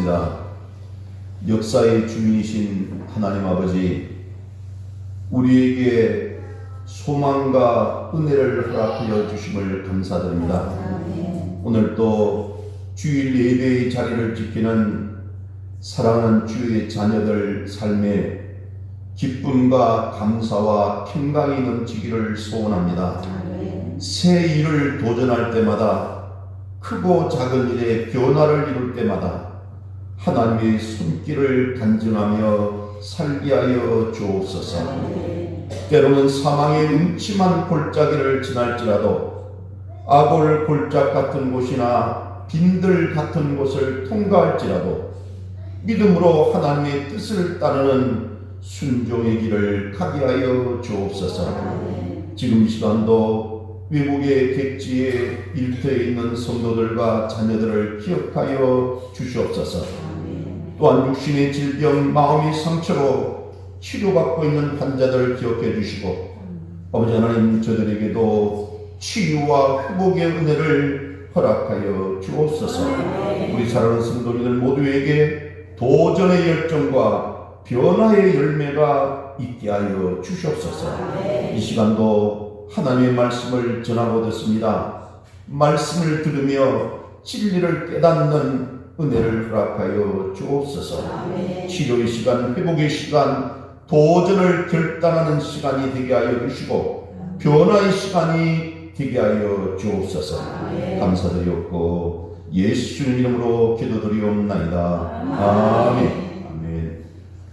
기도하겠습니다. 역사의 주인이신 하나님 아버지, 우리에게 소망과 은혜를 허락하여 주심을 감사드립니다. 오늘 또 주일 예배의 자리를 지키는 사랑하는 주의 자녀들 삶에 기쁨과 감사와 평강이 넘치기를 소원합니다. 새 일을 도전할 때마다, 크고 작은 일에 변화를 이룰 때마다 하나님의 손길을 간증하며 살게 하여 주옵소서. 때로는 사망의 음침한 골짜기를 지날지라도 아골 골짝 같은 곳이나 빈들 같은 곳을 통과할지라도 믿음으로 하나님의 뜻을 따르는 순종의 길을 가게 하여 주옵소서. 지금 이 시간도 외국의 객지에 일터에 있는 성도들과 자녀들을 기억하여 주시옵소서. 또한 육신의 질병, 마음의 상처로 치료받고 있는 환자들을 기억해 주시고, 아버지 하나님, 저들에게도 치유와 회복의 은혜를 허락하여 주옵소서. 우리 사랑하는 성도들 모두에게 도전의 열정과 변화의 열매가 있게 하여 주시옵소서. 이 시간도 하나님의 말씀을 전하고 듣습니다. 말씀을 들으며 진리를 깨닫는 은혜를 허락하여 주옵소서. 치료의 시간, 회복의 시간, 도전을 결단하는 시간이 되게 하여 주시고 변화의 시간이 되게 하여 주옵소서. 감사드리옵고 예수님 이름으로 기도드리옵나이다. 아멘.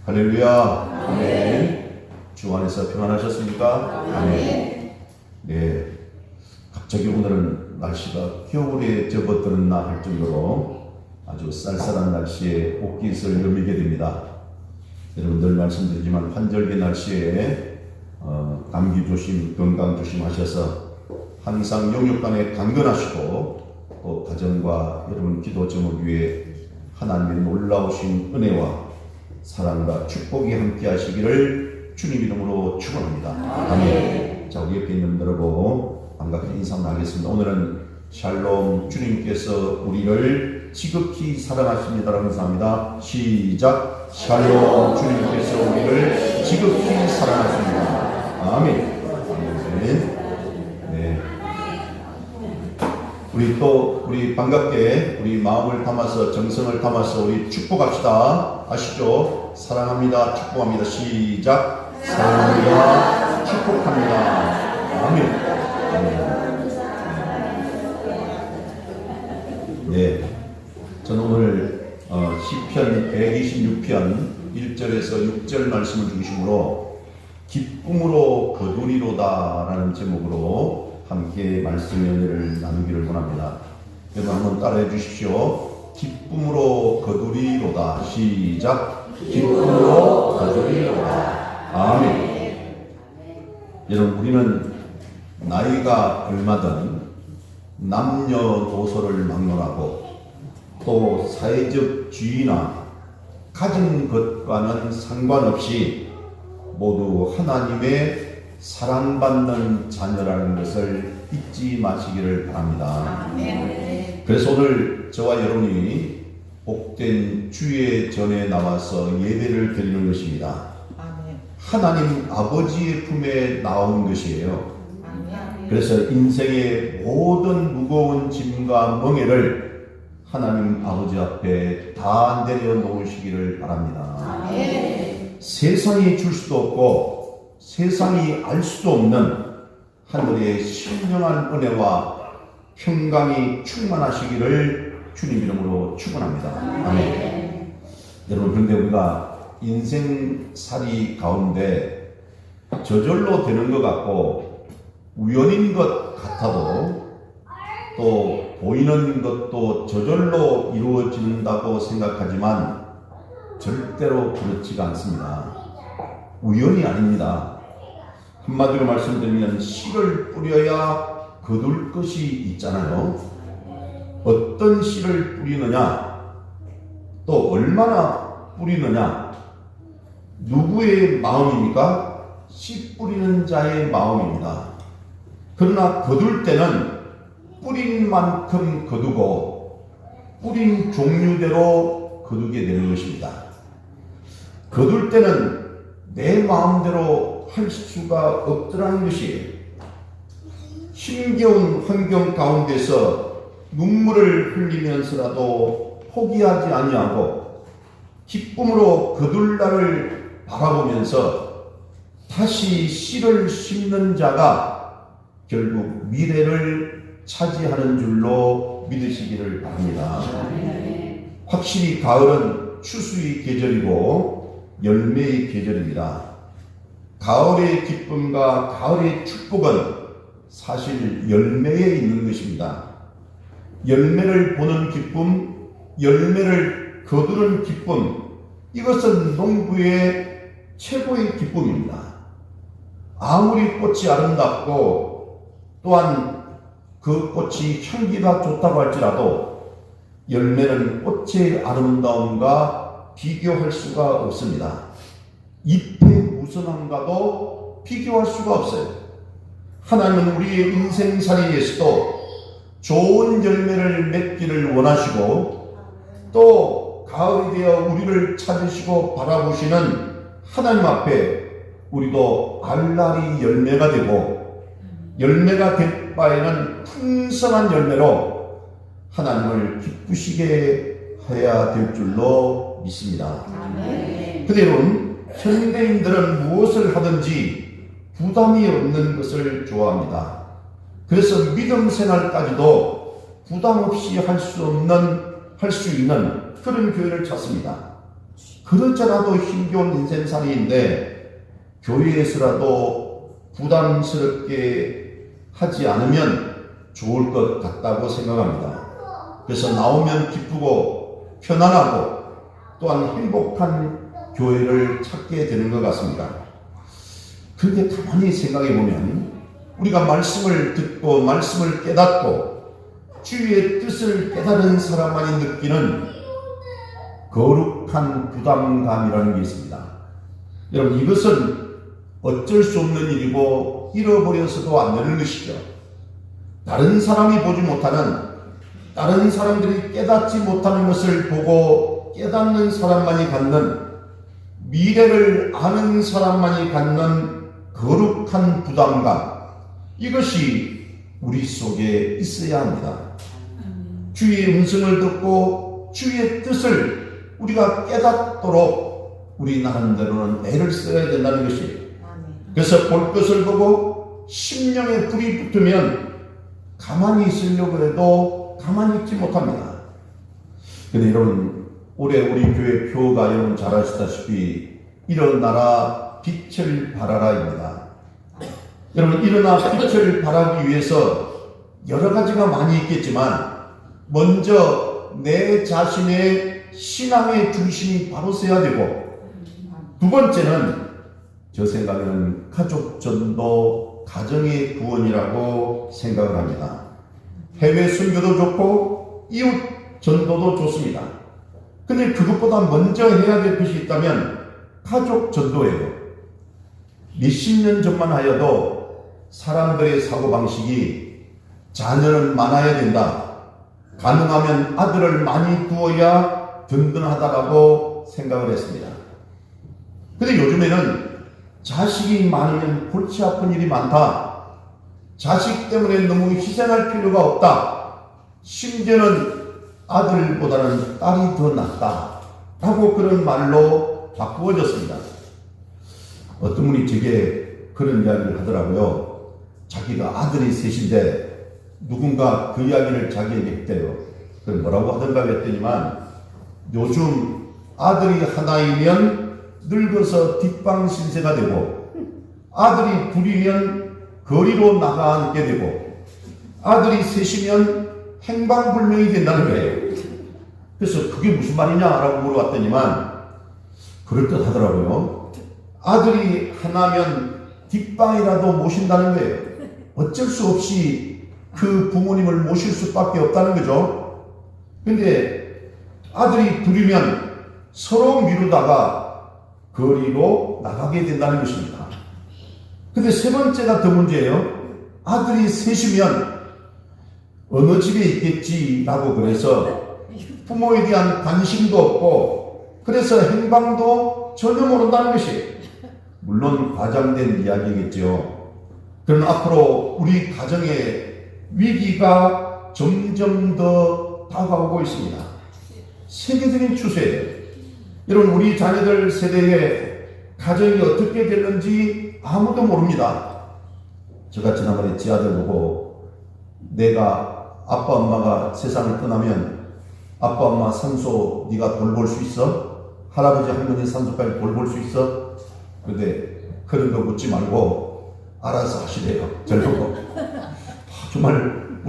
할렐루야. 아멘. 주 안에서 평안하셨습니까? 아멘. 네. 갑자기 오늘은 날씨가 겨울에 접어드는 할 정도로 아주 쌀쌀한 날씨에 옷깃을 여미게 됩니다. 여러분 늘 말씀드리지만 환절기 날씨에 감기 조심, 건강 조심하셔서 항상 영육간에 강건하시고 또 가정과 여러분 기도 제목 위에 하나님의 놀라우신 은혜와 사랑과 축복이 함께 하시기를 주님 이름으로 축원합니다. 아멘. 자, 우리 옆에 있는 분들 보고 반갑게 인사 나누겠습니다. 오늘은 샬롬, 주님께서 우리를 지극히 사랑하십니다라고 인사합니다. 시작. 샬롬, 주님께서 우리를 지극히 사랑하십니다. 아멘. 네. 우리 반갑게 우리 마음을 담아서 정성을 담아서 우리 축복합시다. 아시죠? 사랑합니다. 축복합니다. 시작. 사랑합니다. 축복합니다. 아멘. 네. 저는 오늘 시편 126편 1절에서 6절 말씀을 중심으로 기쁨으로 거두리로다 라는 제목으로 함께 말씀의 은혜를 나누기를 원합니다. 여러분 한번 따라해 주십시오. 기쁨으로 거두리로다. 시작. 기쁨으로 거두리로다. 아멘. 여러분 우리는 나이가 얼마든 남녀노소를 막론하고 또 사회적 지위나 가진 것과는 상관없이 모두 하나님의 사랑받는 자녀라는 것을 잊지 마시기를 바랍니다. 그래서 오늘 저와 여러분이 복된 주의 전에 나와서 예배를 드리는 것입니다. 하나님 아버지의 품에 나온 것이에요. 그래서 인생의 모든 무거운 짐과 멍에를 하나님 아버지 앞에 다 내려놓으시기를 바랍니다. 세상이 줄 수도 없고 세상이 알 수도 없는 하늘의 신령한 은혜와 평강이 충만하시기를 주님 이름으로 축원합니다. 아멘. 여러분 그런데 우리가 인생살이 가운데 저절로 되는 것 같고 우연인 것 같아도 또 보이는 것도 저절로 이루어진다고 생각하지만 절대로 그렇지가 않습니다. 우연이 아닙니다. 한마디로 말씀드리면 씨를 뿌려야 거둘 것이 있잖아요. 어떤 씨를 뿌리느냐, 또 얼마나 뿌리느냐, 누구의 마음입니까? 씨 뿌리는 자의 마음입니다. 그러나 거둘 때는 뿌린 만큼 거두고 뿌린 종류대로 거두게 되는 것입니다. 거둘 때는 내 마음대로 할 수가 없더라는 것이에요. 힘겨운 환경 가운데서 눈물을 흘리면서라도 포기하지 아니하고 기쁨으로 거둘 날을 바라보면서 다시 씨를 심는 자가 결국 미래를 차지하는 줄로 믿으시기를 바랍니다. 확실히 가을은 추수의 계절이고 열매의 계절입니다. 가을의 기쁨과 가을의 축복은 사실 열매에 있는 것입니다. 열매를 보는 기쁨, 열매를 거두는 기쁨, 이것은 농부의 최고의 기쁨입니다. 아무리 꽃이 아름답고 또한 그 꽃이 향기가 좋다고 할지라도 열매는 꽃의 아름다움과 비교할 수가 없습니다. 잎의 무성함과도 비교할 수가 없어요. 하나님은 우리의 인생살이에서도 좋은 열매를 맺기를 원하시고 또 가을이 되어 우리를 찾으시고 바라보시는 하나님 앞에 우리도 알날이 열매가 되고 열매가 될 바에는 풍성한 열매로 하나님을 기쁘시게 해야 될 줄로 믿습니다. 그런데 여러분, 현대인들은 무엇을 하든지 부담이 없는 것을 좋아합니다. 그래서 믿음 생활까지도 부담 없이 할 수 있는 그런 교회를 찾습니다. 그렇잖아도 힘겨운 인생살이인데 교회에서라도 부담스럽게 하지 않으면 좋을 것 같다고 생각합니다. 그래서 나오면 기쁘고 편안하고 또한 행복한 교회를 찾게 되는 것 같습니다. 그런데 가만히 생각해 보면 우리가 말씀을 듣고 말씀을 깨닫고 주의 뜻을 깨달은 사람만이 느끼는 거룩한 부담감이라는 게 있습니다. 여러분, 이것은 어쩔 수 없는 일이고 잃어버려서도 안 되는 것이죠. 다른 사람이 보지 못하는, 다른 사람들이 깨닫지 못하는 것을 보고 깨닫는 사람만이 갖는, 미래를 아는 사람만이 갖는 거룩한 부담감, 이것이 우리 속에 있어야 합니다. 주의 음성을 듣고 주의 뜻을 우리가 깨닫도록 우리 나름대로는 애를 써야 된다는 것이에요. 그래서 볼 것을 보고 심령에 불이 붙으면 가만히 있으려고 해도 가만히 있지 못합니다. 그런데 여러분, 올해 우리 교회 표가 여러분 잘 아시다시피 일어나라 빛을 발하라입니다. 여러분, 일어나 빛을 발하기 위해서 여러 가지가 많이 있겠지만 먼저 내 자신의 신앙의 중심이 바로 서야 되고, 두 번째는 저 생각에는 가족 전도, 가정의 구원이라고 생각을 합니다. 해외 순교도 좋고 이웃 전도도 좋습니다. 근데 그것보다 먼저 해야 될 것이 있다면 가족 전도예요. 몇십 년 전만 하여도 사람들의 사고방식이 자녀는 많아야 된다, 가능하면 아들을 많이 두어야 든든하다라고 생각을 했습니다. 근데 요즘에는 자식이 많으면 골치 아픈 일이 많다, 자식 때문에 너무 희생할 필요가 없다, 심지어는 아들보다는 딸이 더 낫다 라고 그런 말로 바꾸어졌습니다. 어떤 분이 제게 그런 이야기를 하더라고요. 자기가 아들이 셋인데 누군가 그 이야기를 자기에게 했대요. 뭐라고 하던가 했더니만 요즘 아들이 하나이면 늙어서 뒷방 신세가 되고, 아들이 둘이면 거리로 나가 앉게 되고, 아들이 셋이면 행방불명이 된다는 거예요. 그래서 그게 무슨 말이냐라고 물어봤더니만 그럴듯 하더라고요. 아들이 하나면 뒷방이라도 모신다는 거예요. 어쩔 수 없이 그 부모님을 모실 수밖에 없다는 거죠. 근데 아들이 둘이면 서로 미루다가 거리로 나가게 된다는 것입니다. 근데 세 번째가 더 문제예요. 아들이 셋이면 어느 집에 있겠지라고 그래서 부모에 대한 관심도 없고 그래서 행방도 전혀 모른다는 것이 물론 과장된 이야기겠죠. 그러나 앞으로 우리 가정의 위기가 점점 더 다가오고 있습니다. 세계적인 추세예요. 여러분, 우리 자녀들 세대의 가정이 어떻게 될는지 아무도 모릅니다. 제가 지난번에 제 아들 보고 내가 아빠 엄마가 세상을 떠나면 아빠 엄마 산소 네가 돌볼 수 있어? 할아버지 할머니 산소까지 돌볼 수 있어? 그런데 그런 거 묻지 말고 알아서 하시래요. 저를 보고 정말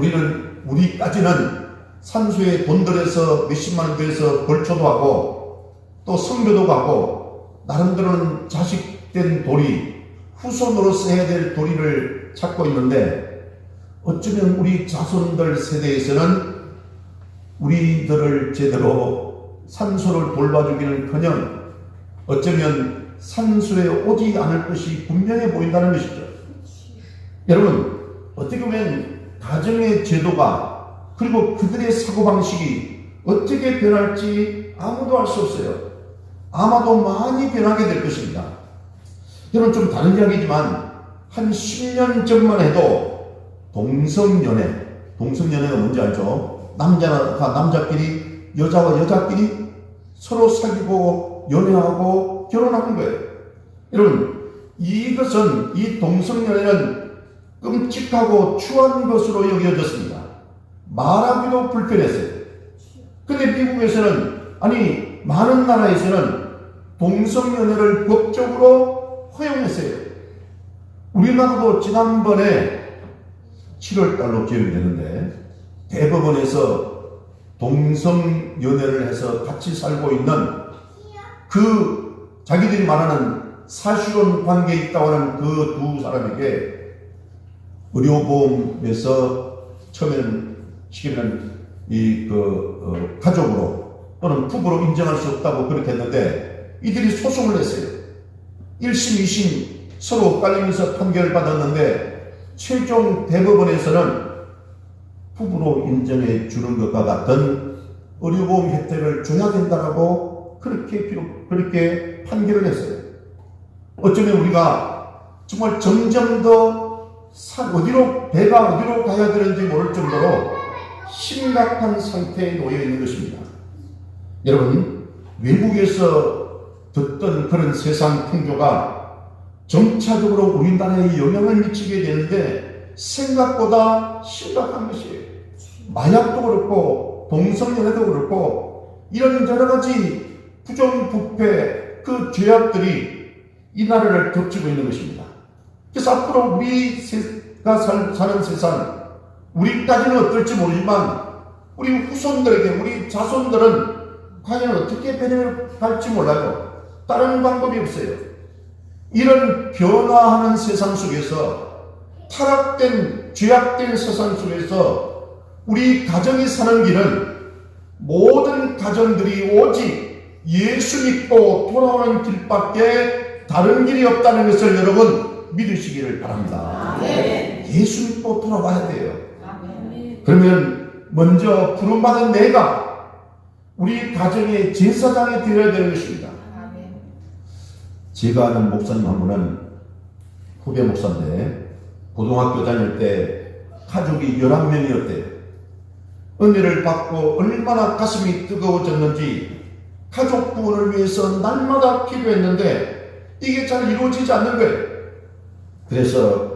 우리까지는 산소에 돈 들여서 몇십만 원 들여서 벌초도 하고 또 성교도 가고 나름대로는 자식된 도리, 후손으로서 해야 될 도리를 찾고 있는데 어쩌면 우리 자손들 세대에서는 우리들을 제대로 산소를 돌봐주기는커녕 어쩌면 산소에 오지 않을 것이 분명해 보인다는 것이죠. 여러분, 어떻게 보면 가정의 제도가 그리고 그들의 사고방식이 어떻게 변할지 아무도 알 수 없어요. 아마도 많이 변하게 될 것입니다. 여러분, 좀 다른 이야기지만 한 10년 전만 해도 동성연애가 뭔지 알죠? 남자끼리 여자와 여자끼리 서로 사귀고 연애하고 결혼하는 거예요. 여러분, 이것은 이 동성연애는 끔찍하고 추한 것으로 여겨졌습니다. 말하기도 불편했어요. 근데 미국에서는 많은 나라에서는 동성연애를 법적으로 허용했어요. 우리나라도 지난번에 7월달로 기억이 되는데 대법원에서 동성연애를 해서 같이 살고 있는 그 자기들이 말하는 사실혼 관계에 있다고 하는 그 두 사람에게 의료보험에서 처음에는 가족으로 또는 부부로 인정할 수 없다고 그렇게 했는데 이들이 소송을 했어요. 1심, 2심 서로 깔리면서 판결을 받았는데 최종 대법원에서는 부부로 인정해 주는 것과 같은 의료보험 혜택을 줘야 된다라고 그렇게 판결을 했어요. 어쩌면 우리가 정말 점점 더 배가 어디로 가야 되는지 모를 정도로 심각한 상태에 놓여 있는 것입니다. 여러분, 외국에서 듣던 그런 세상 풍조가 점차적으로 우리나라에 영향을 미치게 되는데 생각보다 심각한 것이에요. 마약도 그렇고 동성연애도 그렇고 이런 여러 가지 부정부패 그 죄악들이 이 나라를 덮치고 있는 것입니다. 그래서 앞으로 우리가 사는 세상, 우리까지는 어떨지 모르지만 우리 후손들에게, 우리 자손들은 과연 어떻게 변해갈지 몰라요. 다른 방법이 없어요. 이런 변화하는 세상 속에서, 타락된, 죄악된 세상 속에서 우리 가정이 사는 길은 모든 가정들이 오직 예수 믿고 돌아오는 길밖에 다른 길이 없다는 것을 여러분 믿으시기를 바랍니다. 아멘. 예수 믿고 돌아와야 돼요. 아멘. 그러면 먼저 부름받은 내가 우리 가정의 제사장이 되어야 되는 것입니다. 아멘. 제가 아는 목사님 한 분은 후배 목사인데 고등학교 다닐 때 가족이 11명이었대요. 은혜를 받고 얼마나 가슴이 뜨거워졌는지 가족 구원을 위해서 날마다 기도했는데 이게 잘 이루어지지 않는 거예요. 그래서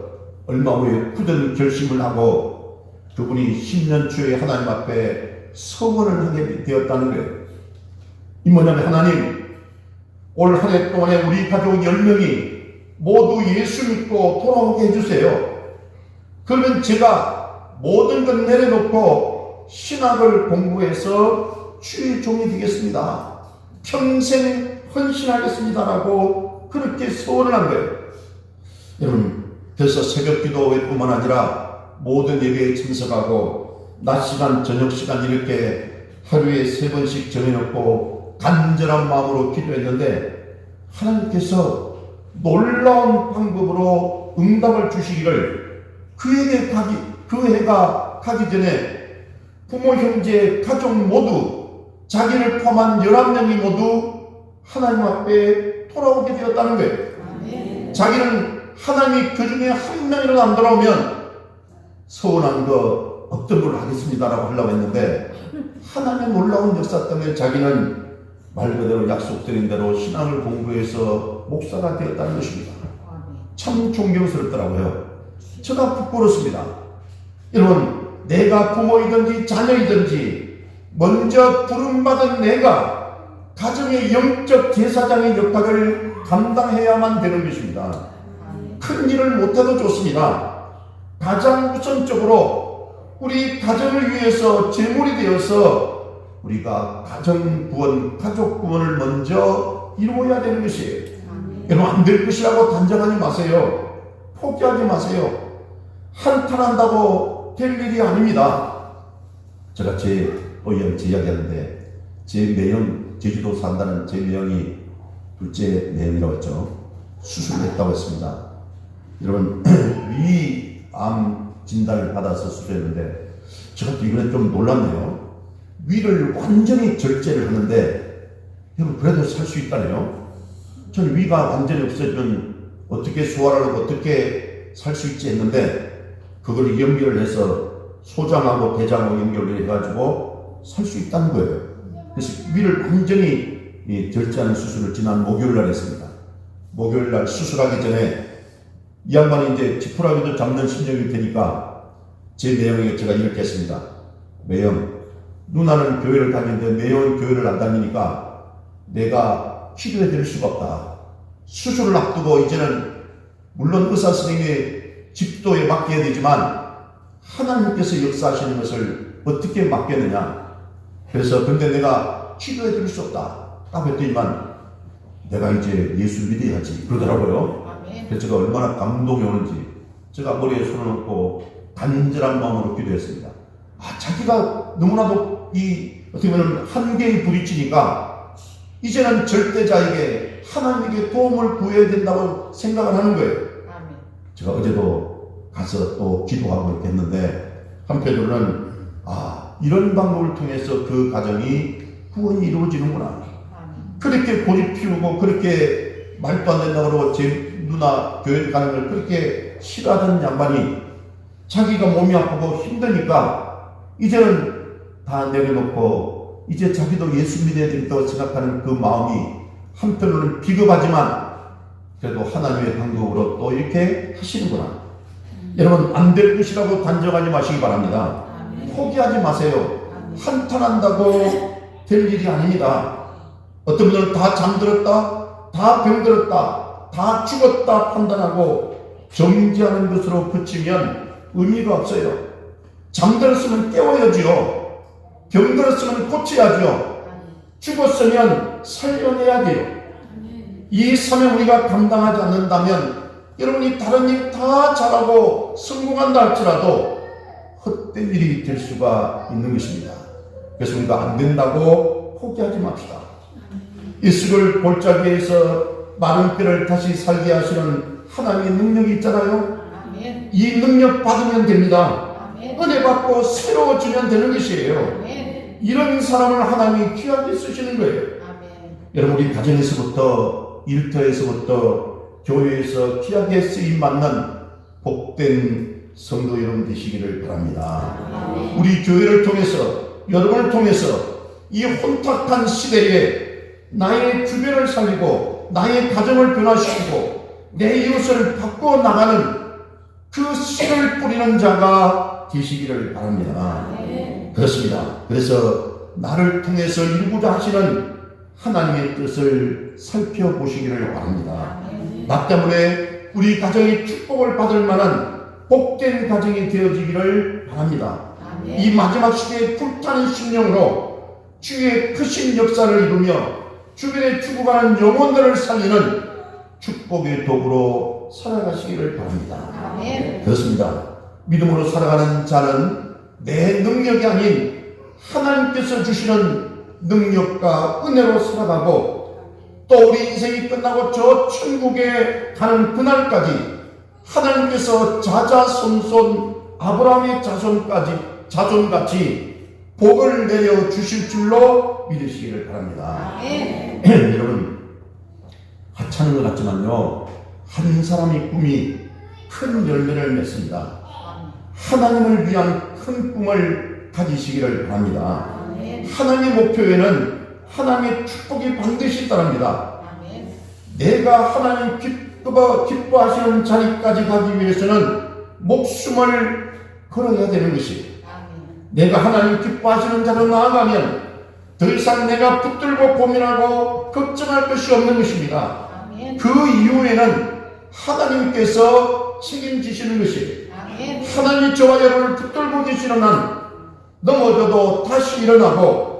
얼마 후에 굳은 결심을 하고 그분이 10년 주에 하나님 앞에 서원을 하게 되었다는 거예요. 이 뭐냐면, 하나님, 올 한 해 동안에 우리 가족 10명이 모두 예수 믿고 돌아오게 해주세요. 그러면 제가 모든 걸 내려놓고 신학을 공부해서 주의 종이 되겠습니다. 평생 헌신하겠습니다라고 그렇게 서원을 한 거예요. 여러분, 그래서 새벽 기도뿐만 아니라 모든 예배에 참석하고 낮 시간, 저녁 시간 이렇게 하루에 3번씩 정해놓고 간절한 마음으로 기도했는데 하나님께서 놀라운 방법으로 응답을 주시기를 그 해가 가기 전에 부모, 형제, 가족 모두 자기를 포함한 11명이 모두 하나님 앞에 돌아오게 되었다는 거예요. 자기는 하나님이 그 중에 한 명이라도 안 돌아오면 서운한 거 어떤 걸 하겠습니다라고 하려고 했는데, 하나님의 놀라운 역사 때문에 자기는 말 그대로 약속드린 대로 신앙을 공부해서 목사가 되었다는 것입니다. 참 존경스럽더라고요. 제가 부끄럽습니다. 여러분, 내가 부모이든지 자녀이든지 먼저 부름받은 내가 가정의 영적 제사장의 역할을 감당해야만 되는 것입니다. 큰 일을 못해도 좋습니다. 가장 우선적으로 우리 가정을 위해서 제물이 되어서 우리가 가정 구원, 가족 구원을 먼저 이루어야 되는 것이에요. 여러분, 안 될 것이라고 단정하지 마세요. 포기하지 마세요. 한탄한다고 될 일이 아닙니다. 제가 제 이야기하는데, 제 매형, 제주도 산다는 제 매형이 둘째 매형이라고 했죠. 수술했다고 했습니다. 여러분, 위암 진단을 받아서 수술했는데, 제가 또 이번에 좀 놀랐네요. 위를 완전히 절제를 하는데, 여러분, 그래도 살 수 있다네요. 저는 위가 완전히 없어지면 어떻게 소화를 하고 어떻게 살 수 있지 했는데, 그걸 연결을 해서 소장하고 대장하고 연결을 해가지고 살 수 있다는 거예요. 그래서 위를 완전히 절제하는 수술을 지난 목요일날 했습니다. 목요일날 수술하기 전에 이 양반이 이제 지푸라기도 잡는 심정이 되니까 제 매형에게 제가 이렇게 했습니다. 매형, 누나는 교회를 다니는데 매형은 교회를 안 다니니까 내가 치료해 드릴 수가 없다. 수술을 앞두고 이제는 물론 의사 선생님의 집도에 맡겨야 되지만 하나님께서 역사하시는 것을 어떻게 맡겠느냐. 그래서 근데 내가 치료해 드릴 수 없다. 딱 했더니만 내가 이제 예수 믿어야지 그러더라고요. 그래서 제가 얼마나 감동이 오는지 제가 머리에 손을 얹고 간절한 마음으로 기도했습니다. 자기가 너무나도 어떻게 보면 한계에 부딪히니까 이제는 절대자에게 하나님에게 도움을 구해야 된다고 생각을 하는 거예요. 제가 어제도 가서 또 기도하고 이렇게 했는데, 한편으로는 이런 방법을 통해서 그 가정이 구원이 이루어지는구나. 그렇게 고집 피우고 그렇게 말도 안 된다고 제 누나 교회 가는 걸 그렇게 싫어하던 양반이 자기가 몸이 아프고 힘드니까 이제는 다 내려놓고 이제 자기도 예수 믿어야 되겠다고 생각하는 그 마음이 한편으로는 비겁하지만 그래도 하나님의 방법으로 또 이렇게 하시는구나. 여러분, 안 될 것이라고 단정하지 마시기 바랍니다. 포기하지 마세요. 한탄한다고 될 일이 아닙니다. 어떤 분들은 다 잠들었다, 다 병들었다, 다 죽었다 판단하고 정지하는 것으로 그치면 의미가 없어요. 잠들었으면 깨워야지요. 병들었으면 고쳐야지요. 죽었으면 살려내야 돼요. 이 사명 우리가 감당하지 않는다면 여러분이 다른 일 다 잘하고 성공한다 할지라도 헛된 일이 될 수가 있는 것입니다. 그래서 우리가 안 된다고 포기하지 맙시다. 이스를 골짜기에서 마른 뼈를 다시 살게 하시는 하나님의 능력이 있잖아요. 이 능력 받으면 됩니다. 은혜 받고 새로워지면 되는 것이에요. 이런 사람을 하나님이 귀하게 쓰시는 거예요. 여러분, 우리 가정에서부터 일터에서부터 교회에서 귀하게 쓰임 받는 복된 성도 여러분 되시기를 바랍니다. 우리 교회를 통해서, 여러분을 통해서 이 혼탁한 시대에 나의 주변을 살리고 나의 가정을 변화시키고 내 이웃을 바꿔 나가는 그 씨를 뿌리는 자가 되시기를 바랍니다. 그렇습니다. 그래서 나를 통해서 이루고자 하시는 하나님의 뜻을 살펴보시기를 바랍니다. 나 때문에 우리 가정이 축복을 받을 만한 복된 가정이 되어지기를 바랍니다. 이 마지막 시대에 불타는 심령으로 주의 크신 역사를 이루며 주변에 죽어가는 영혼들을 살리는 축복의 도구로 살아가시기를 바랍니다. 그렇습니다. 믿음으로 살아가는 자는 내 능력이 아닌 하나님께서 주시는 능력과 은혜로 살아가고 또 우리 인생이 끝나고 저 천국에 가는 그날까지 하나님께서 자자손손 아브라함의 자손같이 복을 내려 주실 줄로 믿으시기를 바랍니다. 여러분, 하찮은 것 같지만요, 한 사람의 꿈이 큰 열매를 맺습니다. 하나님을 위한 큰 꿈을 가지시기를 바랍니다. 하나님의 목표에는 하나님의 축복이 반드시 따릅니다. 내가 하나님 기뻐하시는 자리까지 가기 위해서는 목숨을 걸어야 되는 것이, 내가 하나님 기뻐하시는 자로 나아가면 더 이상 내가 붙들고 고민하고 걱정할 것이 없는 것입니다. 그 이후에는 하나님께서 책임지시는 것이, 하나님 저와 여러분을 붙들고 계시는 한 넘어져도 다시 일어나고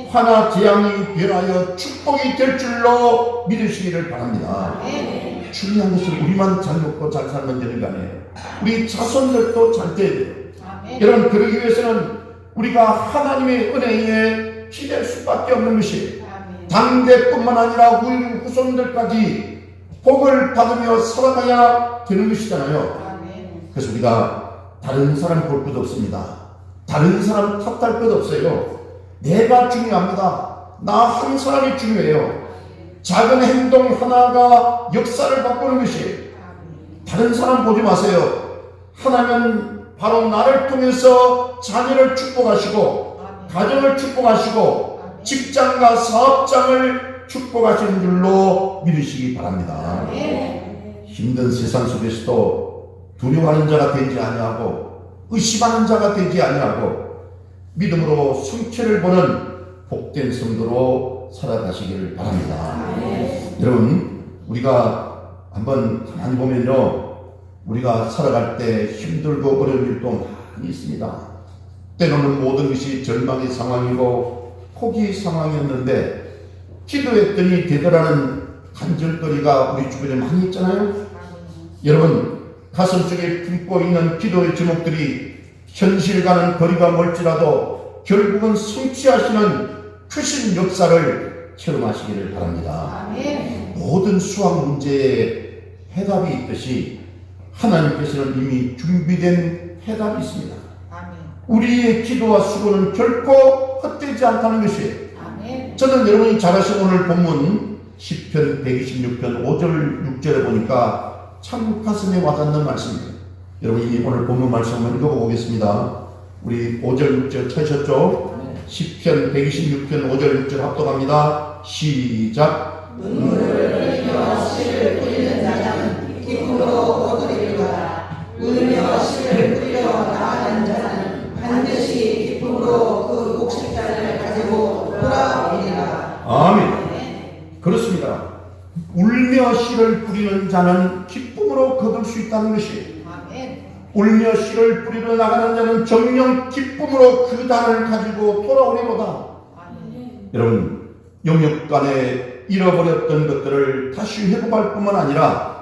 화나 재앙이 변하여 축복이 될 줄로 믿으시기를 바랍니다. 중요한 것은 우리만 잘 먹고 잘 살면 되는 거 아니에요. 우리 자손들도 잘 돼야 돼요. 여러분, 그러기 위해서는 우리가 하나님의 은혜에 기댈 수밖에 없는 것이, 당대뿐만 아니라 우리 후손들까지 복을 받으며 살아가야 되는 것이잖아요. 그래서 우리가 다른 사람 볼 것 없습니다. 다른 사람 탓할 것 없어요. 내가 중요합니다. 나 한 사람이 중요해요. 작은 행동 하나가 역사를 바꾸는 것이, 다른 사람 보지 마세요. 하나님은 바로 나를 통해서 자녀를 축복하시고 가정을 축복하시고 직장과 사업장을 축복하시는 줄로 믿으시기 바랍니다. 힘든 세상 속에서도 두려워하는 자가 되지 아니하고 의심하는 자가 되지 아니하고 믿음으로 성취를 보는 복된 성도로 살아가시기를 바랍니다. 여러분, 우리가 한번 가만히 보면요, 우리가 살아갈 때 힘들고 어려운 일도 많이 있습니다. 때로는 모든 것이 절망의 상황이고 포기 상황이었는데 기도했더니 되더라는 간절거리가 우리 주변에 많이 있잖아요. 여러분, 가슴속에 품고 있는 기도의 제목들이 현실과는 거리가 멀지라도 결국은 성취하시는 크신 역사를 체험하시기를 바랍니다. 모든 수학 문제에 해답이 있듯이 하나님께서는 이미 준비된 해답이 있습니다. 우리의 기도와 수고는 결코 헛되지 않다는 것이에요. 저는 여러분이 잘 아시는 오늘 본문 시편 126편 5절 6절에 보니까 참 가슴에 와닿는 말씀입니다. 여러분이 오늘 본문 말씀 한번 읽어보겠습니다. 우리 5절 6절 찾으셨죠? 시편 126편 5절 6절 합독합니다. 시작. 눈물을 흘리며 씨를 뿌리는 자는 기쁨으로 거두리로다. 울며 씨를 뿌리러 나가는 자는 반드시 기쁨으로 그 곡식단을 가지고 돌아오리라. 아멘. 그렇습니다. 울며 씨를 뿌리는 자는 기쁨으로 거둘 수 있다는 것이, 울며 씨를 뿌리러 나가는 자는 정녕 기쁨으로 그 단을 가지고 돌아오리로다. 여러분, 영역간에 잃어버렸던 것들을 다시 회복할 뿐만 아니라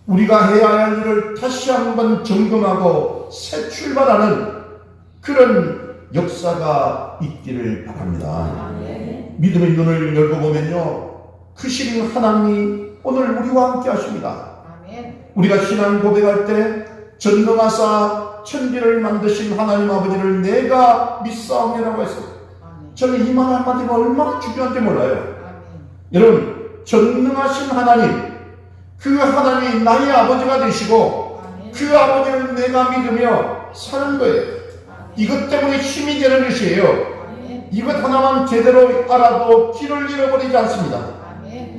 우리가 해야 할 일을 다시 한번 점검하고 새 출발하는 그런 역사가 있기를 바랍니다. 믿음의 눈을 열고 보면요, 크신 하나님이 오늘 우리와 함께 하십니다. 우리가 신앙 고백할 때 전능하사 천지를 만드신 하나님 아버지를 내가 믿사옵니라고 했어요. 저는 이 말 한마디가 얼마나 중요한지 몰라요. 여러분, 전능하신 하나님, 그 하나님이 나의 아버지가 되시고 그 아버지를 내가 믿으며 사는 거예요. 이것 때문에 힘이 되는 것이에요. 이것 하나만 제대로 알아도 길을 잃어버리지 않습니다.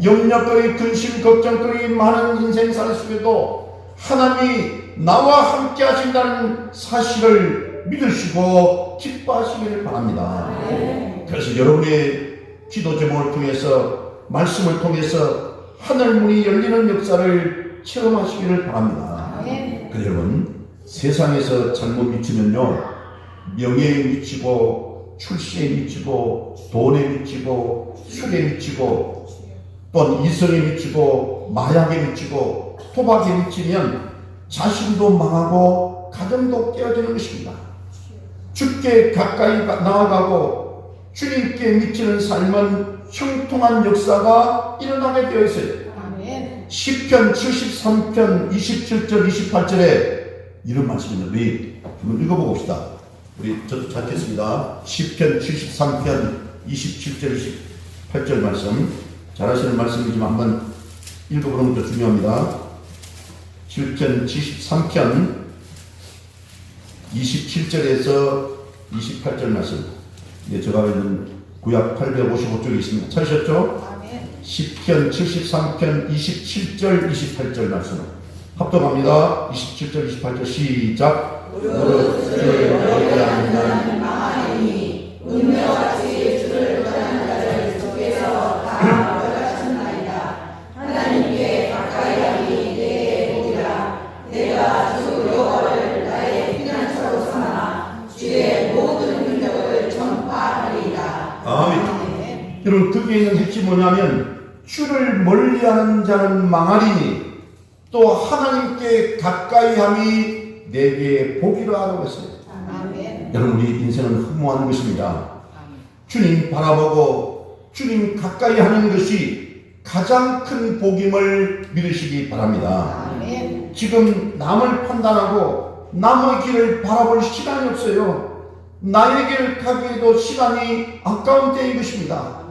염려거리, 근심, 걱정거리 많은 인생살 속에도 하나님이 나와 함께 하신다는 사실을 믿으시고 기뻐하시기를 바랍니다. 그래서 여러분의 기도 제목을 통해서, 말씀을 통해서 하늘문이 열리는 역사를 체험하시기를 바랍니다. 여러분, 세상에서 잘못 미치면요, 명예에 미치고 출세에 미치고 돈에 미치고 술에 미치고 또는 이성에 미치고 마약에 미치고 토박에 미치면 자신도 망하고 가정도 깨어지는 것입니다. 주께 가까이 나아가고 주님께 미치는 삶은 형통한 역사가 일어나게 되어 있어요. 시편 73편 27절 28절에 이런 말씀입니다. 우리 한번 읽어봅시다. 우리 저도 찾겠습니다. 시편 73편 27절 28절 말씀. 잘하시는 말씀이지만 한번 읽어보는 것도 중요합니다. 시편 73편 27절에서 28절 말씀. 제가 있는 구약 855쪽에 있습니다. 찾으셨죠? 시편 73편 27절 28절 말씀 합독합니다. 27절 28절 시작. 무릇 주를 멀리하는 자는 망하리니 운명같이 주를 떠난 자를 주께서 다 벌하셨나이다. 하나님께 가까이 하기 내 복이라. 내가 주 여호와를 나의 피난처로 삼아 주의 모든 능력을 전파하리이다. 아멘. 여러분, 거기에 있는 핵심이 뭐냐면 주를 멀리하는 자는 망하리니 또 하나님께 가까이함이 내게 복이라고 했어요. 아멘. 여러분, 우리 인생은 흠모하는 것입니다. 아멘. 주님 바라보고 주님 가까이하는 것이 가장 큰 복임을 믿으시기 바랍니다. 아멘. 지금 남을 판단하고 남의 길을 바라볼 시간이 없어요. 나의 길을 가기에도 시간이 아까운 때인 것입니다.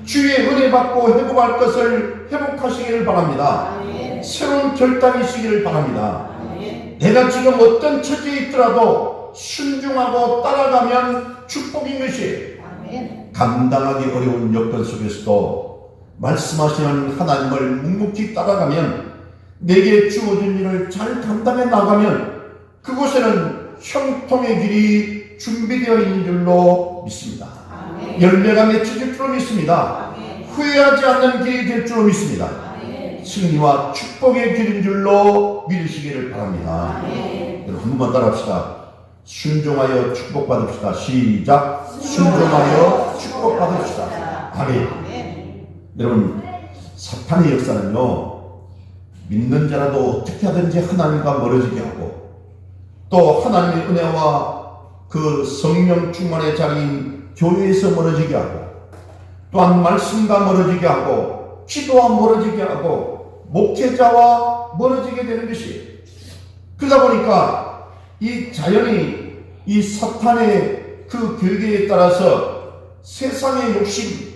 주의 은혜 받고 회복할 것을 회복하시기를 바랍니다. 아멘. 새로운 결단이 있으기를 바랍니다. 아멘. 내가 지금 어떤 처지에 있더라도 순종하고 따라가면 축복인 것이. 아멘. 감당하기 어려운 여건 속에서도 말씀하시는 하나님을 묵묵히 따라가면 내게 주어진 일을 잘 감당해 나가면 그곳에는 형통의 길이 준비되어 있는 줄로 믿습니다. 열매가 맺혀질 줄로 믿습니다. 아멘. 후회하지 않는 길이 될 줄로 믿습니다. 아멘. 승리와 축복의 길인 줄로 믿으시기를 바랍니다. 여러분, 한 번만 따라합시다. 순종하여 축복받읍시다. 시작. 순종하여 축복받읍시다. 아멘. 여러분, 사탄의 역사는요, 믿는 자라도 어떻게 하든지 하나님과 멀어지게 하고 또 하나님의 은혜와 그 성령 충만의 자리인 교회에서 멀어지게 하고 또한 말씀과 멀어지게 하고 기도와 멀어지게 하고 목회자와 멀어지게 되는 것이. 그러다 보니까 이 자연이 이 사탄의 그 결계에 따라서 세상의 욕심,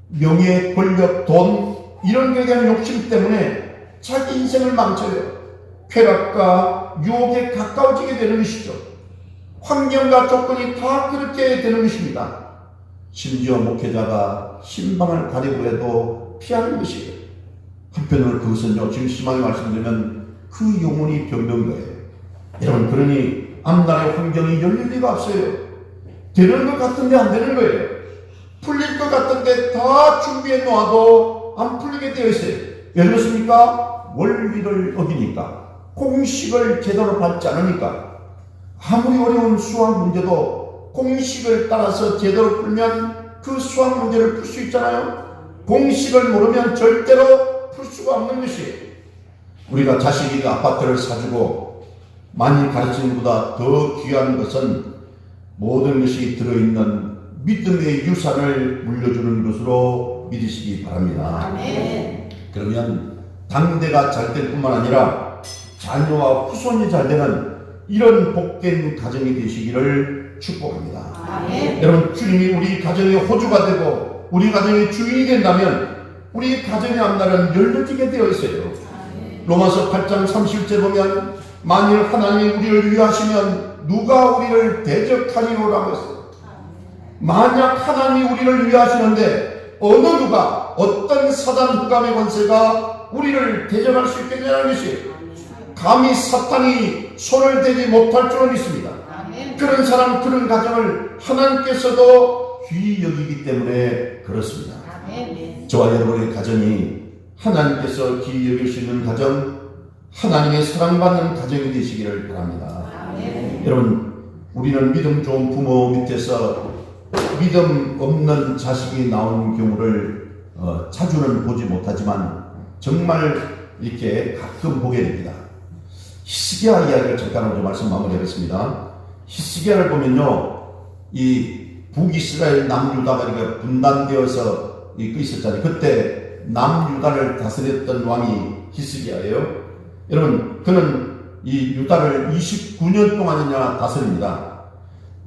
명예, 권력, 돈 이런 것에 대한 욕심 때문에 자기 인생을 망쳐요. 쾌락과 유혹에 가까워지게 되는 것이죠. 환경과 조건이 다 그렇게 되는 것입니다. 심지어 목회자가 신방을 가리고 해도 피하는 것이에요. 한편으로 그것은요, 지금 심하게 말씀드리면 그 영혼이 병든 거예요. 여러분, 그러니 앞날의 환경이 열릴 리가 없어요. 되는 것 같은데 안 되는 거예요. 풀릴 것 같은데 다 준비해 놓아도 안 풀리게 되어 있어요. 왜 그렇습니까? 원리를 어기니까, 공식을 제대로 밟지 않으니까. 아무리 어려운 수학 문제도 공식을 따라서 제대로 풀면 그 수학 문제를 풀 수 있잖아요. 공식을 모르면 절대로 풀 수가 없는 것이에요. 우리가 자식에게 아파트를 사주고 많이 가르치는 것보다 더 귀한 것은 모든 것이 들어있는 믿음의 유산을 물려주는 것으로 믿으시기 바랍니다. 아멘. 그러면 당대가 잘 될 뿐만 아니라 자녀와 후손이 잘 되는 이런 복된 가정이 되시기를 축복합니다. 아멘. 여러분, 주님이 우리 가정의 호주가 되고 우리 가정의 주인이 된다면 우리 가정의 앞날은 열려지게 되어 있어요. 아멘. 로마서 8장 30절 보면 만일 하나님이 우리를 위하시면 누가 우리를 대적하리로라고 했어요. 만약 하나님이 우리를 위하시는데 어느 누가, 어떤 사단 흑암의 권세가 우리를 대적할 수 있겠냐는 것이, 감히 사탄이 손을 대지 못할 줄로 믿습니다. 아멘. 그런 사람, 그런 가정을 하나님께서도 귀히 여기기 때문에 그렇습니다. 아멘. 저와 여러분의 가정이 하나님께서 귀히 여길 수 있는 가정, 하나님의 사랑받는 가정이 되시기를 바랍니다. 아멘. 여러분, 우리는 믿음 좋은 부모 밑에서 믿음 없는 자식이 나오는 경우를 자주는 보지 못하지만 정말 이렇게 가끔 보게 됩니다. 히스기야 이야기를 잠깐 먼저 말씀 마무리하겠습니다. 히스기야를 보면요, 이 북이스라엘 남유다가 이렇게 분단되어서 있었잖아요. 그때 남유다를 다스렸던 왕이 히스기야예요. 여러분, 그는 이 유다를 29년 동안이나 다스립니다.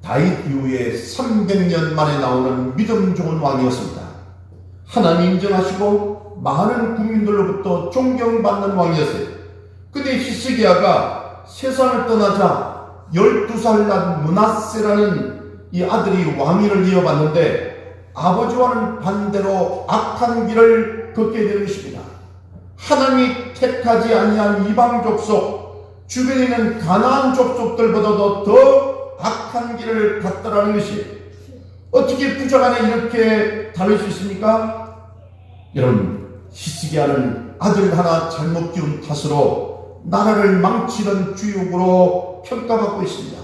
다윗 이후에 300년 만에 나오는 믿음 좋은 왕이었습니다. 하나님 인정하시고 많은 국민들로부터 존경받는 왕이었어요. 근데 히스기야가 세상을 떠나자 12살 난 므낫세라는 이 아들이 왕위를 이어받는데 아버지와는 반대로 악한 길을 걷게 되는 것입니다. 하나님이 택하지 아니한 이방 족속, 주변에 있는 가나안 족속들보다도 더 악한 길을 갔다라는 것이 어떻게 부자간에 이렇게 다를 수 있습니까? 여러분, 히스기야는 아들 하나 잘못 키운 탓으로 나라를 망치던 주역으로 평가받고 있습니다.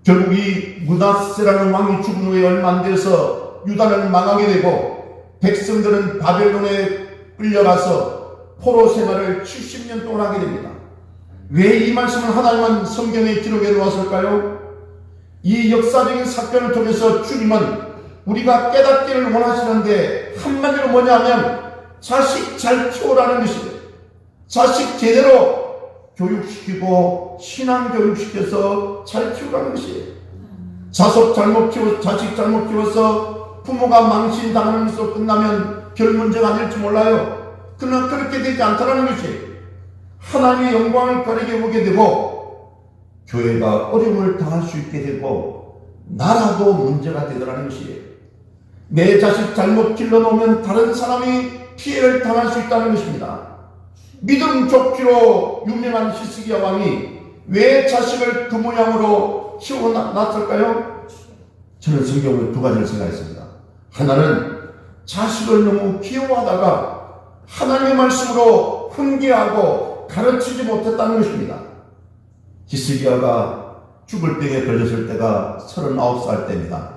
결국 이 므낫세라는 왕이 죽은 후에 얼마 안 돼서 유다는 망하게 되고 백성들은 바벨론에 끌려가서 포로 생활을 70년 동안 하게 됩니다. 왜 이 말씀을 하나님은 성경에 기록해 놓았을까요? 이 역사적인 사건을 통해서 주님은 우리가 깨닫기를 원하시는데 한마디로 뭐냐면 자식 잘 키우라는 것이에요. 자식 제대로 교육시키고 신앙 교육시켜서 잘 키우라는 것이에요. 자식 잘못 키워서 부모가 망신당하는 것으로 끝나면 별 문제가 아닐지 몰라요. 그러나 그렇게 되지 않다는 것이 하나님의 영광을 가리게 보게 되고 교회가 어려움을 당할 수 있게 되고 나라도 문제가 되더라는 것이에요. 내 자식 잘못 길러놓으면 다른 사람이 피해를 당할 수 있다는 것입니다. 믿음 족기로 유명한 히스기야 왕이 왜 자식을 그 모양으로 키워놨을까요? 저는 성경으로 두 가지를 생각했습니다. 하나는 자식을 너무 귀여워하다가 하나님의 말씀으로 훈계하고 가르치지 못했다는 것입니다. 히스기야가 죽을 병에 걸렸을 때가 39살 때입니다.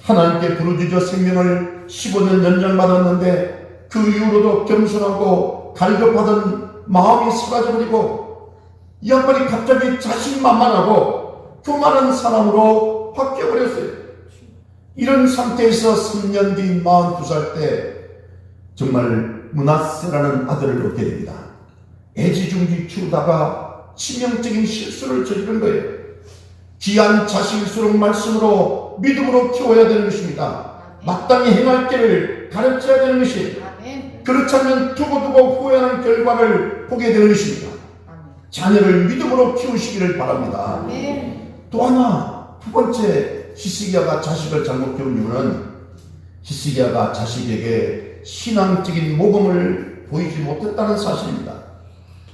하나님께 부르짖어 생명을 15년 연장받았는데 그 이후로도 겸손하고 갈급하던 마음이 사라져버리고 이 양반이 갑자기 자신만만하고 교만한 사람으로 바뀌어버렸어요. 이런 상태에서 3년 뒤 42살 때 정말 므낫세라는 아들을 얻게 됩니다. 애지중지 키우다가 치명적인 실수를 저지른 거예요. 귀한 자식일수록 말씀으로 믿음으로 키워야 되는 것입니다. 마땅히 행할 길을 가르쳐야 되는 것이 그렇지 않으면 두고두고 후회하는 결과를 보게 되는 것입니다. 자녀를 믿음으로 키우시기를 바랍니다. 또 하나, 두 번째 히스기야가 자식을 잘못 키운 이유는 히스기야가 자식에게 신앙적인 모범을 보이지 못했다는 사실입니다.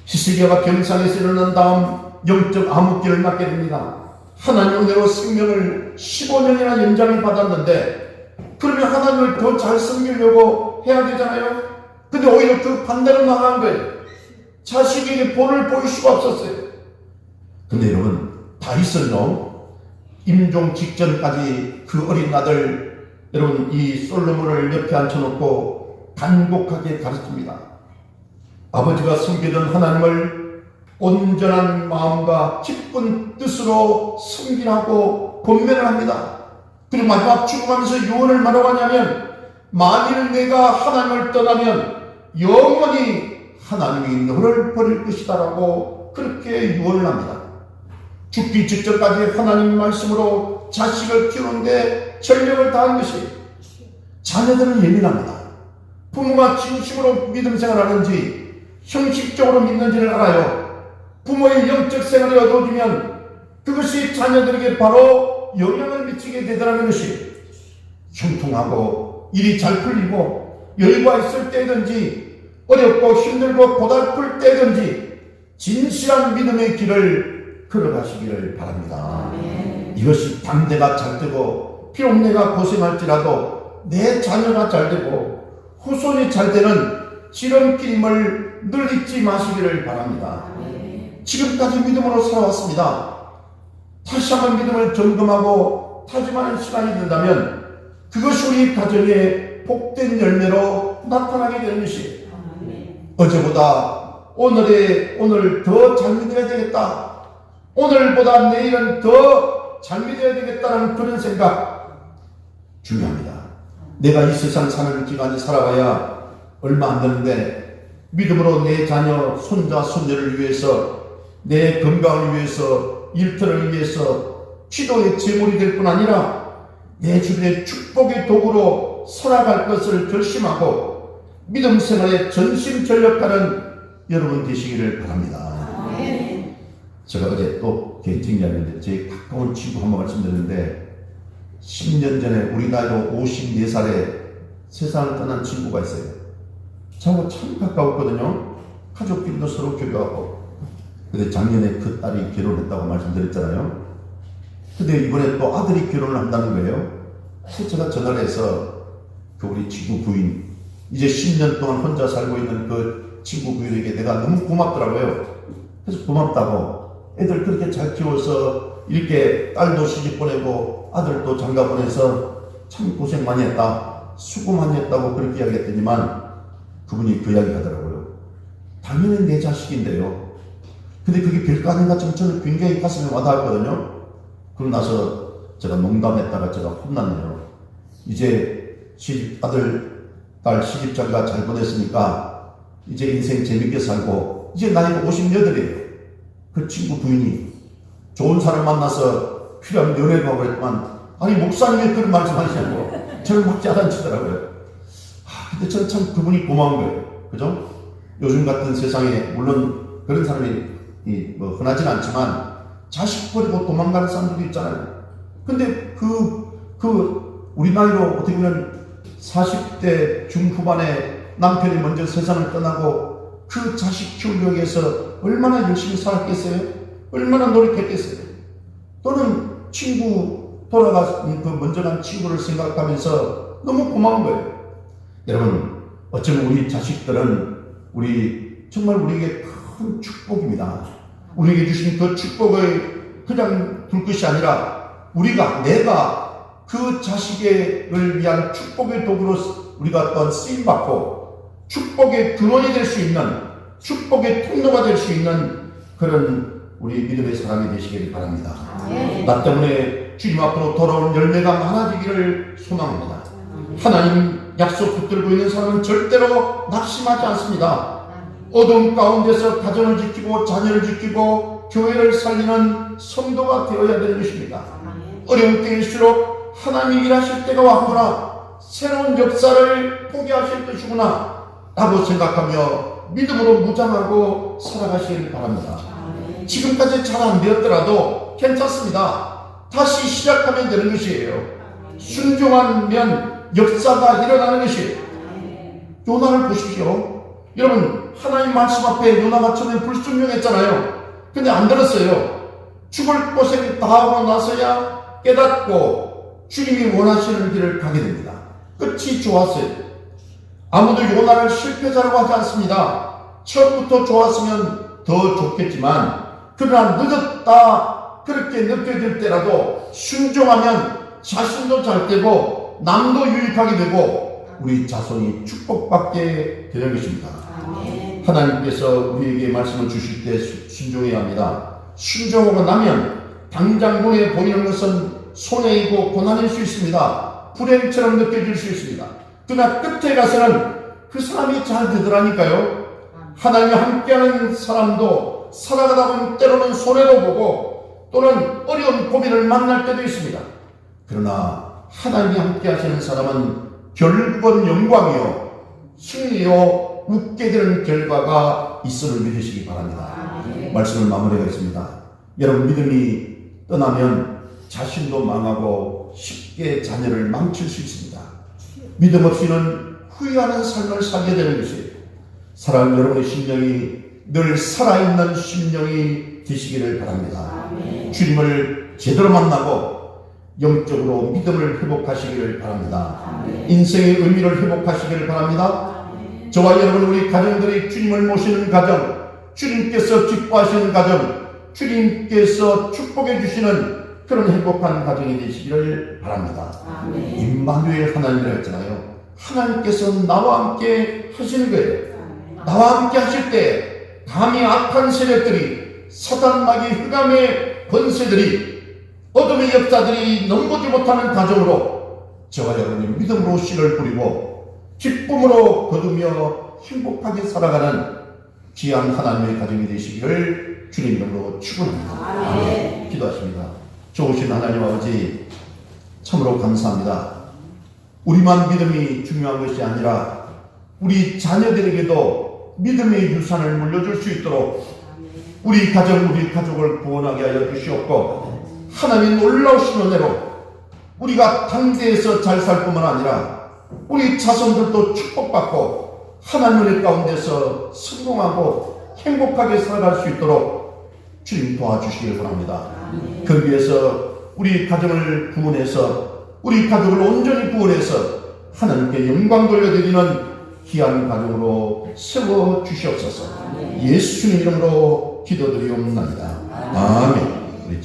히스기야가 병상에서 일어난 다음 영적 암흑기를 맞게 됩니다. 하나님 은혜로 생명을 15년이나 연장을 받았는데 그러면 하나님을 더 잘 섬기려고 해야 되잖아요. 근데 오히려 그 반대로 나간 거예요. 자식에게 본을 보일 수가 없었어요. 근데 여러분, 다윗은요, 임종 직전까지 그 어린 아들, 여러분, 이 솔로몬을 옆에 앉혀놓고 간곡하게 가르칩니다. 아버지가 섬기던 하나님을 온전한 마음과 기쁜 뜻으로 섬기라고 권면을 합니다. 그리고 마지막 죽어가면서 유언을 뭐라고 하냐면, 만일 내가 하나님을 떠나면 영원히 하나님이 너를 버릴 것이다 라고 그렇게 유언을 합니다. 죽기 직전까지 하나님 말씀으로 자식을 키우는데 전력을 다한 것이, 자녀들은 예민합니다. 부모가 진심으로 믿음 생활하는지 형식적으로 믿는지를 알아요. 부모의 영적 생활이 어두워지면 그것이 자녀들에게 바로 영향을 미치게 되더라는 것이, 형통하고 일이 잘 풀리고 여유가 있을 때든지 어렵고 힘들고 고달플 때든지 진실한 믿음의 길을 걸어가시기를 바랍니다. 이것이 당대가 잘 되고 비록 내가 고생할지라도 내 자녀가 잘 되고 후손이 잘 되는 지름길임을 늘 잊지 마시기를 바랍니다. 지금까지 믿음으로 살아왔습니다. 다시 한번 믿음을 점검하고 다짐하는 시간이 된다면 그것이 우리 가정의 복된 열매로 나타나게 되는 것이, 어제보다 오늘 더 잘 믿어야 되겠다, 오늘보다 내일은 더 잘 믿어야 되겠다는 그런 생각 중요합니다. 내가 이 세상 사는 기간이 살아가야 얼마 안 되는데 믿음으로 내 자녀, 손자, 손녀를 위해서, 내 건강을 위해서, 일터를 위해서 기도의 제물이 될 뿐 아니라 내 주변의 축복의 도구로 살아갈 것을 결심하고 믿음 생활에 전심전력하는 여러분 되시기를 바랍니다. 제가 어제 또 개인적인 이야기인데 제 가까운 친구 한 번 말씀드렸는데 10년 전에 우리 나이로 54살에 세상을 떠난 친구가 있어요. 저하고 참 가까웠거든요. 가족끼리도 서로 교류하고. 근데 작년에 그 딸이 결혼했다고 말씀드렸잖아요. 근데 이번에 또 아들이 결혼을 한다는 거예요. 그래서 제가 전화를 해서 그 우리 친구 부인, 이제 10년 동안 혼자 살고 있는 그 친구 부인에게 내가 너무 고맙더라고요. 그래서 고맙다고, 애들 그렇게 잘 키워서 이렇게 딸도 시집 보내고 아들도 장가 보내서 참 고생 많이 했다, 수고 많이 했다고 그렇게 이야기했더니만 그분이 그 이야기 하더라고요. 당연히 내 자식인데요. 근데 그게 별거 아닌 것처럼 저는 굉장히 가슴에 와닿았거든요. 그러고 나서 제가 농담했다가 제가 혼났네요. 이제 아들, 딸 시집장가 잘 보냈으니까 이제 인생 재밌게 살고, 이제 나이가 58이에요. 그 친구 부인이 좋은 사람 만나서 필요하면 연애도 하고 그랬지만, 아니 목사님이 그런 말씀하시냐고 저를 막 짜단치더라고요. 근데 저는 참 그분이 고마운 거예요. 그죠? 요즘 같은 세상에 물론 그런 사람이 뭐 흔하진 않지만 자식 버리고 도망가는 사람들도 있잖아요. 근데 우리 나이로 어떻게 보면 40대 중후반에 남편이 먼저 세상을 떠나고 그 자식 키우기 위해서 얼마나 열심히 살았겠어요? 얼마나 노력했겠어요? 또는 친구 돌아가서 그 먼저 간 친구를 생각하면서 너무 고마운 거예요. 여러분, 어쩌면 우리 자식들은 정말 우리에게 큰 축복입니다. 우리에게 주신 그 축복을 그냥 둘 것이 아니라 내가 그 자식을 위한 축복의 도구로 우리가 또한 쓰임받고 축복의 근원이 될 수 있는, 축복의 통로가 될 수 있는 그런 우리 믿음의 사람이 되시길 바랍니다. 나 때문에 주님 앞으로 돌아온 열매가 많아지기를 소망합니다. 하나님 약속 붙들고 있는 사람은 절대로 낙심하지 않습니다. 어둠 가운데서 가정을 지키고 자녀를 지키고 교회를 살리는 성도가 되어야 되는 것입니다. 어려운 때일수록 하나님이 일하실 때가 왔구나, 새로운 역사를 포기하실 것이구나 라고 생각하며 믿음으로 무장하고 살아가시길 바랍니다. 지금까지 잘 안 되었더라도 괜찮습니다. 다시 시작하면 되는 것이에요. 순종하면 역사가 일어나는 것이에요. 요나를 보십시오. 여러분, 하나님 말씀 앞에 요나가 처음에 불순종했잖아요. 근데 안 들었어요. 죽을 고생 다 하고 나서야 깨닫고 주님이 원하시는 길을 가게 됩니다. 끝이 좋았어요. 아무도 요나를 실패자라고 하지 않습니다. 처음부터 좋았으면 더 좋겠지만, 그러나 늦었다 그렇게 느껴질 때라도 순종하면 자신도 잘 되고 남도 유익하게 되고 우리 자손이 축복받게 되는 것입니다. 하나님께서 우리에게 말씀을 주실 때 순종해야 합니다. 순종하고 나면 당장 눈에 보이는 것은 손해이고 고난일 수 있습니다. 불행처럼 느껴질 수 있습니다. 그러나 끝에 가서는 그 사람이 잘 되더라니까요. 하나님이 함께하는 사람도 살아가다 보면 때로는 손해도 보고 또는 어려운 고민을 만날 때도 있습니다. 그러나 하나님이 함께 하시는 사람은 결국은 영광이요 승리요 웃게 되는 결과가 있음을 믿으시기 바랍니다. 말씀을 마무리하겠습니다. 여러분, 믿음이 떠나면 자신도 망하고 쉽게 자녀를 망칠 수 있습니다. 믿음 없이는 후회하는 삶을 살게 되는 것이에요. 사랑하는 여러분의 심령이 늘 살아있는 심령이 되시기를 바랍니다. 주님을 제대로 만나고 영적으로 믿음을 회복하시기를 바랍니다. 인생의 의미를 회복하시기를 바랍니다. 저와 여러분, 우리 가정들이 주님을 모시는 가정, 주님께서 기뻐하시는 가정, 주님께서 축복해 주시는 그런 행복한 가정이 되시기를 바랍니다. 임마누엘 하나님이라 했잖아요. 하나님께서 나와 함께 하시는 거예요. 나와 함께 하실 때 감히 악한 세력들이, 사단마귀 흑암의 권세들이, 어둠의 역사들이 넘보지 못하는 가정으로 저와 여러분이 믿음으로 씨를 뿌리고 기쁨으로 거두며 행복하게 살아가는 귀한 하나님의 가정이 되시기를 주님 이름으로 축원합니다. 기도하십니다. 좋으신 하나님 아버지, 참으로 감사합니다. 우리만 믿음이 중요한 것이 아니라 우리 자녀들에게도 믿음의 유산을 물려줄 수 있도록 우리 가정, 우리 가족을 구원하게 하여 주시옵고, 하나님 놀라우신 은혜로 우리가 당대에서 잘 살 뿐만 아니라 우리 자손들도 축복받고 하나님 은혜 가운데서 성공하고 행복하게 살아갈 수 있도록 주님 도와주시길 바랍니다. 그 위해서 우리 가정을 구원해서 우리 가족을 온전히 구원해서 하나님께 영광 돌려드리는 귀한 가정으로 세워주시옵소서. 예수님 이름으로 기도드리옵나이다. 아멘.